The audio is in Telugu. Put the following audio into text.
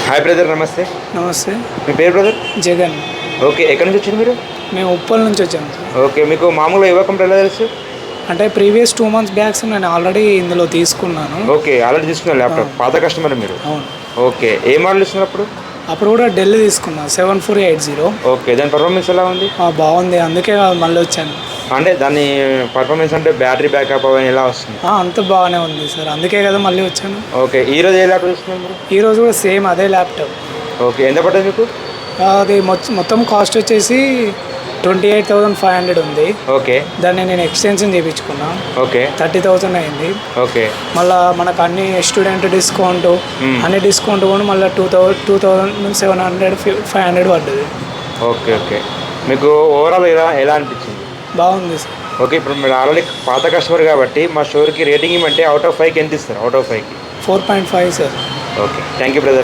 హాయ్ బ్రదర్, నమస్తే. నమస్తే. మీ పేరు బ్రదర్? జగన్. ఓకే, ఎక్కడి నుంచి వచ్చారు మీరు? మేము ఉప్పల్ నుంచి వచ్చాము సార్. ఓకే, మీకు మామూలుగా యువ కంపెనీ ఎలా తెలుసు? అంటే ప్రీవియస్ 2 months బ్యాక్స్ నేను ఆల్రెడీ ఇందులో తీసుకున్నాను. ఓకే, ఆల్రెడీ తీసుకున్నారు ల్యాప్టాప్. పాత కస్టమర్ మీరు? అవును. ఓకే, ఏ మోడల్ ఇస్తున్నారు అప్పుడు? అప్పుడు కూడా డెల్ తీసుకున్నాను 7480. ఓకే, దాని పర్ఫార్మెన్స్ ఎలా ఉంది? బాగుంది, అందుకే మళ్ళీ వచ్చాను. అంటే దాని పర్ఫార్మెన్స్ అంటే బ్యాటరీ బ్యాకప్ అవన్నీ ఎలా వస్తుంది? అంత బాగానే ఉంది సార్, అందుకే కదా మళ్ళీ వచ్చాను. ఓకే, ఈరోజు ఏ ల్యాప్టాప్ తీసుకున్నారు మీరు? ఈరోజు కూడా సేమ్ అదే ల్యాప్టాప్. ఓకే, ఎంత పడుతుంది మీకు? అది మొత్తం కాస్ట్ వచ్చేసి 28,500 ఉంది. ఓకే, దాన్ని నేను ఎక్స్టెన్షన్ చేయించుకున్నా. ఓకే, 30,000 అయింది. ఓకే, మళ్ళీ మనకు అన్ని స్టూడెంట్ డిస్కౌంట్ అన్ని డిస్కౌంట్ కూడా మళ్ళీ 2,700 500 పడ్డది. Okay, okay. మీకు ఓవరాల్ ఎలా అనిపించింది? బాగుంది సార్. ఓకే, ఇప్పుడు మీరు ఆల్రెడీ పాత కస్టమర్ కాబట్టి మా స్టోర్కి రేటింగ్ ఇవ్వమంటే అవుట్ ఆఫ్ 5కి ఎంత ఇస్తారు? అవుట్ ఆఫ్ 5కి 4.5 sir. Okay, thank you brother.